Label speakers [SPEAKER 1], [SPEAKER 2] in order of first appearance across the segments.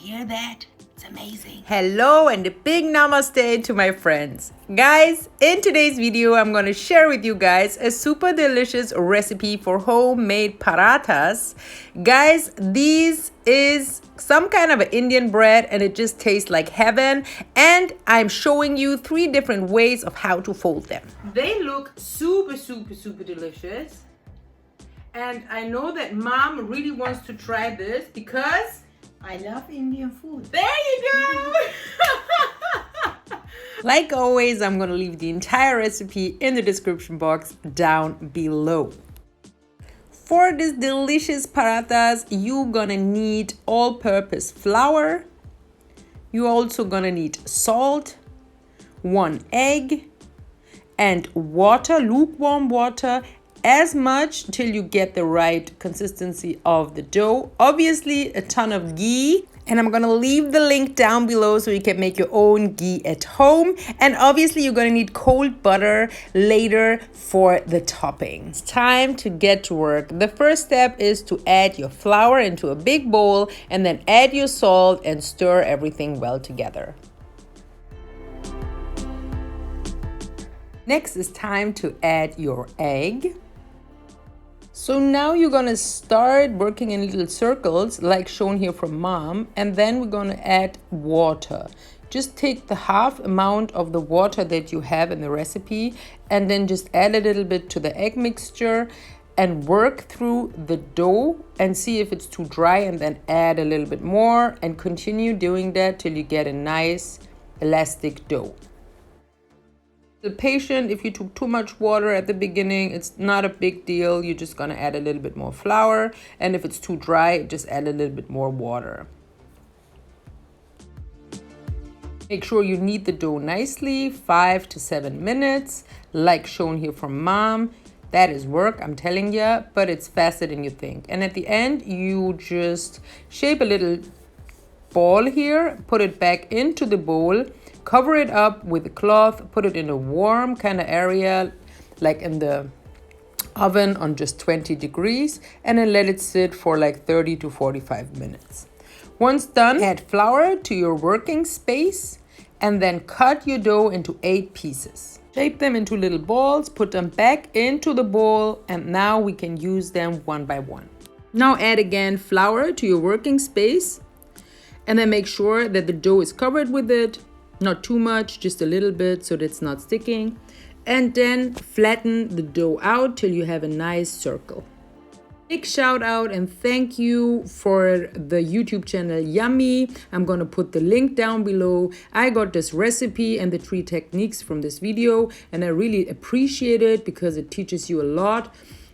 [SPEAKER 1] hear that? It's amazing.
[SPEAKER 2] Hello and a big namaste to my friends. Guys, in today's video, I'm going to share with you guys a super delicious recipe for homemade parathas. Guys, this is some kind of an Indian bread and it just tastes like heaven. And I'm showing you 3 different ways of how to fold them. They look super delicious. And I know that mom really wants to try this because
[SPEAKER 1] I love Indian food.
[SPEAKER 2] there you go! Like always, I'm gonna leave the entire recipe in the description box down below. For this delicious parathas, you're gonna need all-purpose flour. You're also gonna need salt, 1 egg, and water, lukewarm water, as much till you get the right consistency of the dough. Obviously, a ton of ghee. And I'm gonna leave the link down below so you can make your own ghee at home. And obviously, you're gonna need cold butter later for the topping. It's time to get to work. The first step is to add your flour into a big bowl and then add your salt and stir everything well together. Next is time to add your egg. So now you're gonna start working in little circles like shown here from mom, and then we're gonna add water. Just take the half amount of the water that you have in the recipe and then just add a little bit to the egg mixture and work through the dough and see if it's too dry, and then add a little bit more and continue doing that till you get a nice elastic dough. Be patient. If you took too much water at the beginning, it's not a big deal. You're just gonna add a little bit more flour, and if it's too dry, just add a little bit more water. Make sure you knead the dough nicely, 5 to 7 minutes, like shown here from mom. That is work, I'm telling you, but it's faster than you think. And at the end, you just shape a little ball here, put it back into the bowl, cover it up with a cloth, put it in a warm kind of area, like in the oven on just 20 degrees, and then let it sit for like 30 to 45 minutes. Once done, add flour to your working space and then cut your dough into 8 pieces. Shape them into little balls, put them back into the bowl, and now we can use them one by one. Now add again flour to your working space and then make sure that the dough is covered with it. Not too much, just a little bit so that it's not sticking. And then flatten the dough out till you have a nice circle. Big shout out and thank you for the YouTube channel Yummy. I'm gonna put the link down below. I got this recipe and the 3 techniques from this video, and I really appreciate it because it teaches you a lot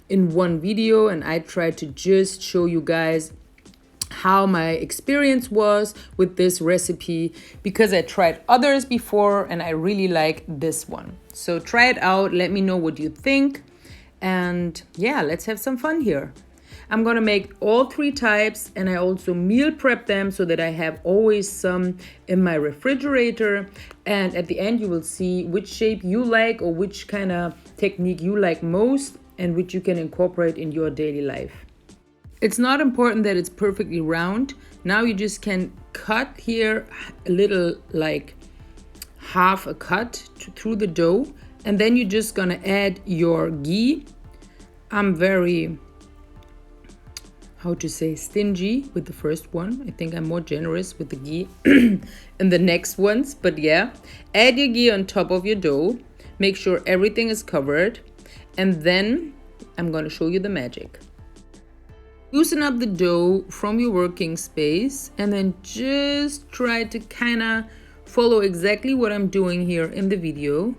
[SPEAKER 2] in one video, and I try to just show you guys how my experience was with this recipe because I tried others before and I really like this one. So try it out, let me know what you think, and yeah, let's have some fun here. I'm gonna make all 3 types, and I also meal prep them so that I have always some in my refrigerator, and at the end you will see which shape you like or which kind of technique you like most and which you can incorporate in your daily life. It's not important that it's perfectly round. Now you just can cut here a little, like half a cut through the dough, and then you're just gonna add your ghee. I'm very, how to say, stingy with the first one. I think I'm more generous with the ghee in the next ones, but yeah. Add your ghee on top of your dough. Make sure everything is covered, and then I'm gonna show you the magic. Loosen up the dough from your working space and then just try to kind of follow exactly what I'm doing here in the video.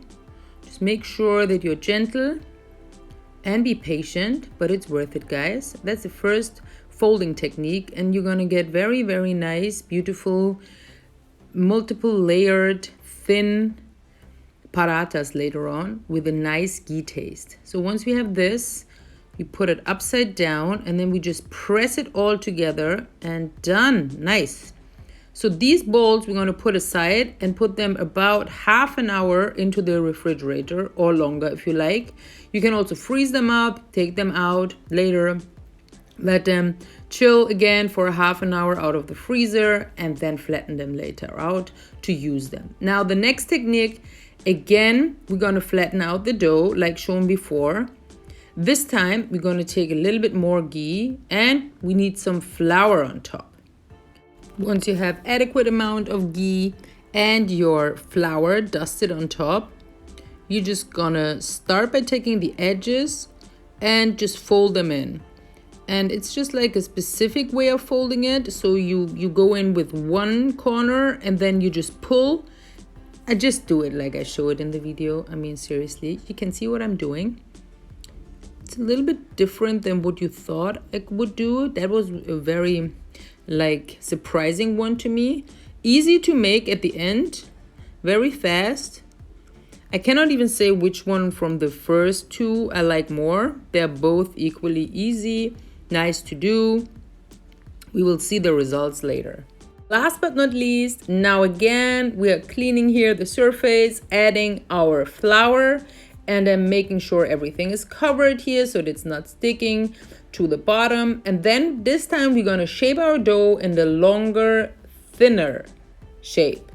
[SPEAKER 2] Just make sure that you're gentle and be patient, but it's worth it, guys. That's the first folding technique, and you're gonna get very nice, beautiful, multiple layered, thin parathas later on with a nice ghee taste. So once we have this, you put it upside down and then we just press it all together and done. Nice. So these balls we're going to put aside and put them about half an hour into the refrigerator, or longer if you like. You can also freeze them up, take them out later Let them chill again for a half an hour out of the freezer and then flatten them later out to use them. Now the next technique, again, we're going to flatten out the dough like shown before. This time we're going to take a little bit more ghee and we need some flour on top. Once you have adequate amount of ghee and your flour dusted on top, you're just gonna start by taking the edges and just fold them in. And it's just like a specific way of folding it. So you go in with one corner and then you just pull. I just do it like I show it in the video. I mean, seriously, you can see what I'm doing. It's a little bit different than what you thought I would do. That was a very like surprising one to me. Easy to make at the end, very fast. I cannot even say which one from the first two I like more. They're both equally easy, nice to do. We will see the results later. Last but not least, now again, we are cleaning here the surface, adding our flour, and then making sure everything is covered here so that it's not sticking to the bottom. And then this time we're gonna shape our dough in the longer, thinner shape.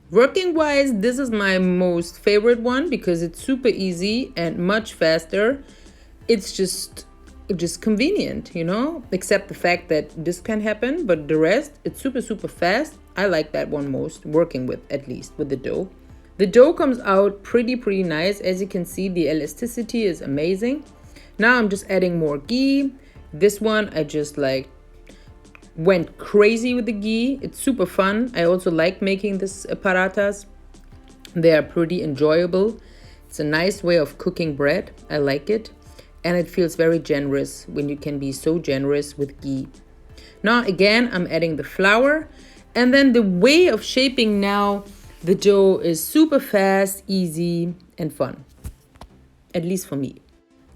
[SPEAKER 2] Working wise, this is my most favorite one because it's super easy and much faster. It's just convenient, you know, except the fact that this can happen, but the rest, it's super fast. I like that one most, working with, at least with the dough. The dough comes out pretty nice. As you can see, the elasticity is amazing. Now I'm just adding more ghee. This one I just like went crazy with the ghee. It's super fun. I also like making this parathas. They are pretty enjoyable. It's a nice way of cooking bread. I like it. And it feels very generous when you can be so generous with ghee. Now again, I'm adding the flour. And then the way of shaping now the dough is super fast, easy, and fun. At least for me.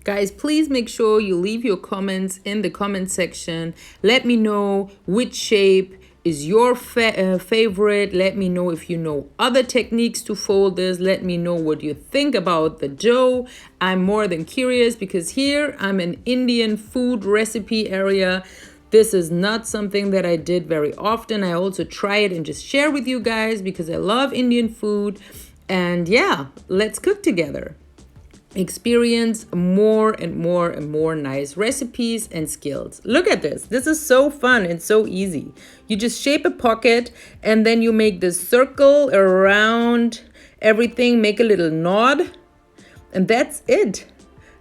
[SPEAKER 2] Guys, please make sure you leave your comments in the comment section. Let me know which shape is your favorite. Let me know if you know other techniques to fold this. Let me know what you think about the dough. I'm more than curious because here I'm in Indian food recipe area. This is not something that I did very often. I also try it and just share with you guys because I love Indian food. And yeah, let's cook together. Experience more and more nice recipes and skills. Look at this. This is so fun and so easy. You just shape a pocket and then you make this circle around everything, make a little knot, and that's it.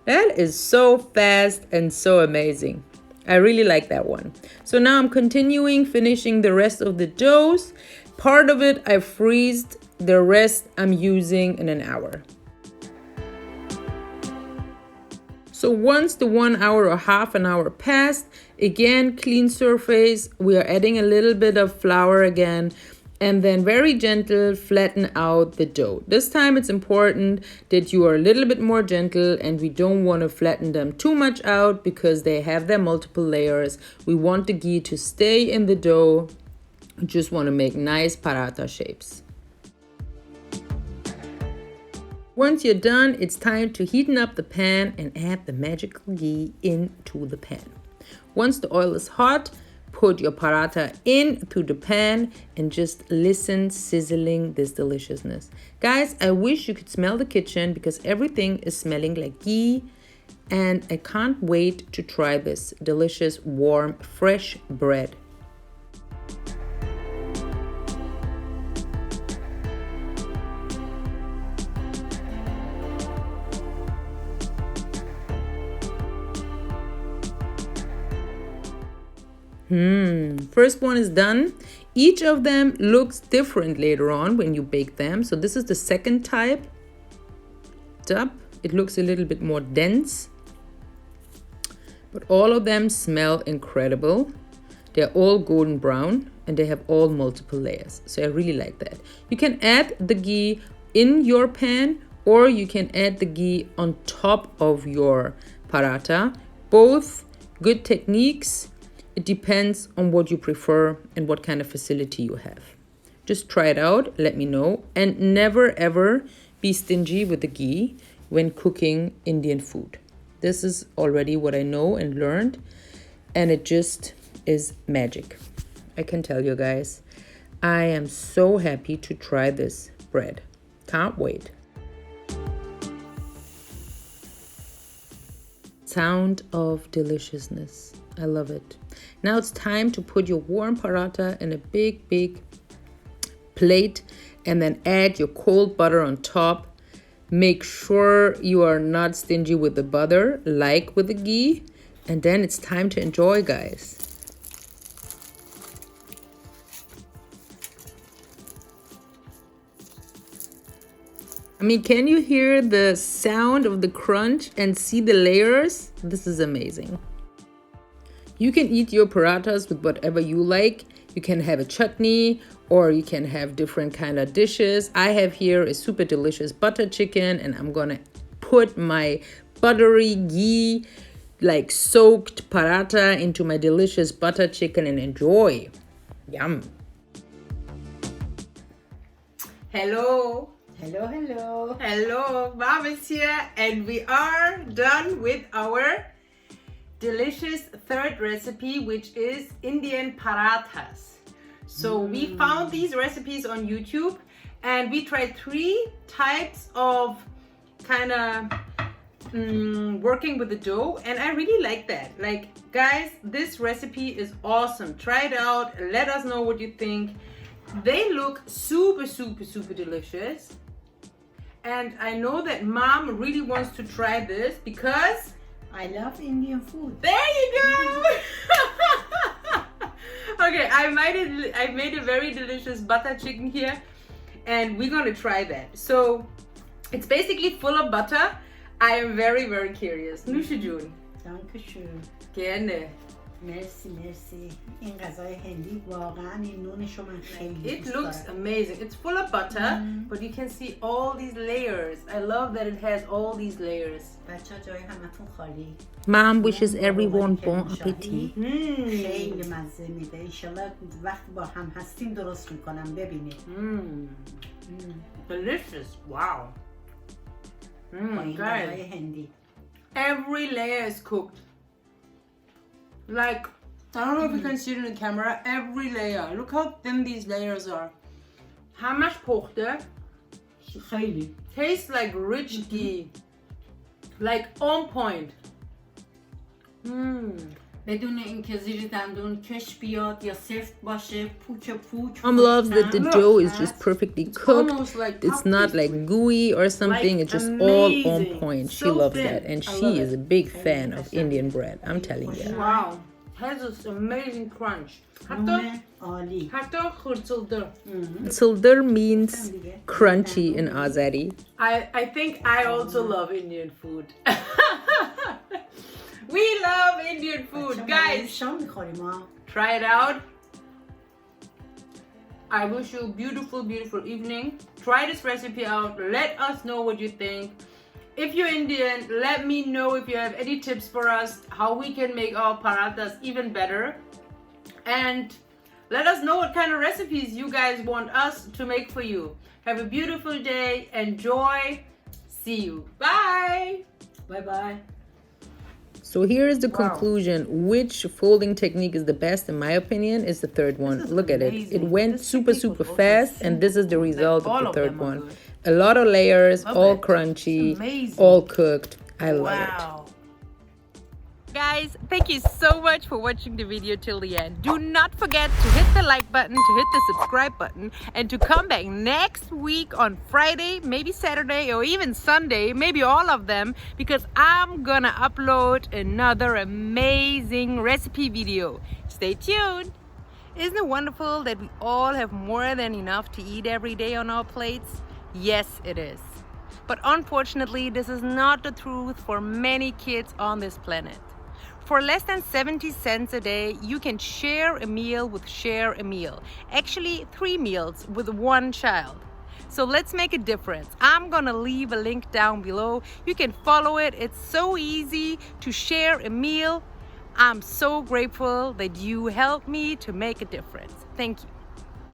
[SPEAKER 2] That is so fast and so amazing. I really like that one. So now I'm finishing the rest of the doughs. Part of it I freezed, the rest I'm using in an hour. So once the 1 hour or half an hour passed, again, clean surface, we are adding a little bit of flour again, and then very gentle, flatten out the dough. This time it's important that you are a little bit more gentle and we don't want to flatten them too much out because they have their multiple layers. We want the ghee to stay in the dough. We just want to make nice paratha shapes. Once you're done, it's time to heaten up the pan and add the magical ghee into the pan. Once the oil is hot, put your paratha into the pan and just listen sizzling this deliciousness. Guys, I wish you could smell the kitchen because everything is smelling like ghee and I can't wait to try this delicious, warm, fresh bread. First one is done. Each of them looks different later on when you bake them. So this is the second type. It looks a little bit more dense. But all of them smell incredible. They're all golden brown and they have all multiple layers. So I really like that. You can add the ghee in your pan or you can add the ghee on top of your paratha. Both good techniques. It depends on what you prefer and what kind of facility you have. Just try it out, let me know. And never ever be stingy with the ghee. when cooking Indian food. This is already what I know and learned, and it just is magic. I can tell you guys, I am so happy to try this bread. Can't wait. Sound of deliciousness. I love it. Now it's time to put your warm paratha in a big plate and then add your cold butter on top. Make sure you are not stingy with the butter, like with the ghee. And then it's time to enjoy, guys. I mean, can you hear the sound of the crunch and see the layers? This is amazing. You can eat your parathas with whatever you like. You can have a chutney or you can have different kind of dishes. I have here a super delicious butter chicken, and I'm gonna put my buttery ghee, like soaked paratha into my delicious butter chicken and enjoy. Yum.
[SPEAKER 1] Hello. Hello, Mom is here, and we are done with our delicious third recipe, which is Indian parathas. So we found these recipes on YouTube, and we tried 3 types of kind of working with the dough, and I really like that. Like, guys, this recipe is awesome. Try it out. Let us know what you think. They look super delicious. And I know that Mom really wants to try this because I love Indian food. There you go. Okay, I made a very delicious butter chicken here, and we're gonna try that. So it's basically full of butter. I am very curious. Nusha June. Dankeschön. Gerne. مرسی. این غذای هندی واقعا این نونشو من خیلی
[SPEAKER 2] It looks amazing. It's full of butter, but you can see all these layers. I love that it has all these layers.
[SPEAKER 1] بچه‌ها جای همتون خالی.
[SPEAKER 2] Mom wishes everyone bon appetit.
[SPEAKER 1] خیلی مزه میده. ان شاءالله وقتی با هم هستیم درست میکنم ببینید.
[SPEAKER 2] Delicious. Wow.
[SPEAKER 1] غذای هندی.
[SPEAKER 2] Every layer is cooked. Like, I don't know if you can see it in the camera, every layer. Look how thin these layers are. How much pochte?
[SPEAKER 1] خیلی.
[SPEAKER 2] Tastes like rich ghee. Like on point.
[SPEAKER 1] بدون اینکه زیر دندون کش بیاد یا سفت باشه، پوچ.
[SPEAKER 2] Mom loves that the dough is just perfectly cooked.
[SPEAKER 1] Like
[SPEAKER 2] it's not like gooey or something. It's just all on point. She loves that, and she is a big fan of Indian bread. I'm telling you.
[SPEAKER 1] Wow.
[SPEAKER 2] Has this amazing crunch. Hatta khurtsuldur. Khurtsuldur means crunchy in Azeri. I think I also love Indian food. We love Indian food, guys. Try it out. I wish you a beautiful evening. Try this recipe out. Let us know what you think. If you're Indian, let me know if you have any tips for us, how we can make our parathas even better. And let us know what kind of recipes you guys want us to make for you. Have a beautiful day. Enjoy. See you. Bye.
[SPEAKER 1] Bye.
[SPEAKER 2] So here is the conclusion. Which folding technique is the best, in my opinion, is the third one. Look at it. It went super fast, and this is the result of the third one. A lot of layers, all crunchy, all cooked. I love it. Guys, thank you so much for watching the video till the end. Do not forget to hit the like button, to hit the subscribe button, and to come back next week on Friday, maybe Saturday, or even Sunday, maybe all of them, because I'm gonna upload another amazing recipe video. Stay tuned. Isn't it wonderful that we all have more than enough to eat every day on our plates? Yes, it is. But unfortunately, this is not the truth for many kids on this planet. For less than 70 cents a day, you can share a meal with Share a Meal. Actually, 3 meals with 1 child. So let's make a difference. I'm gonna leave a link down below. You can follow it. It's so easy to share a meal. I'm so grateful that you helped me to make a difference. Thank you.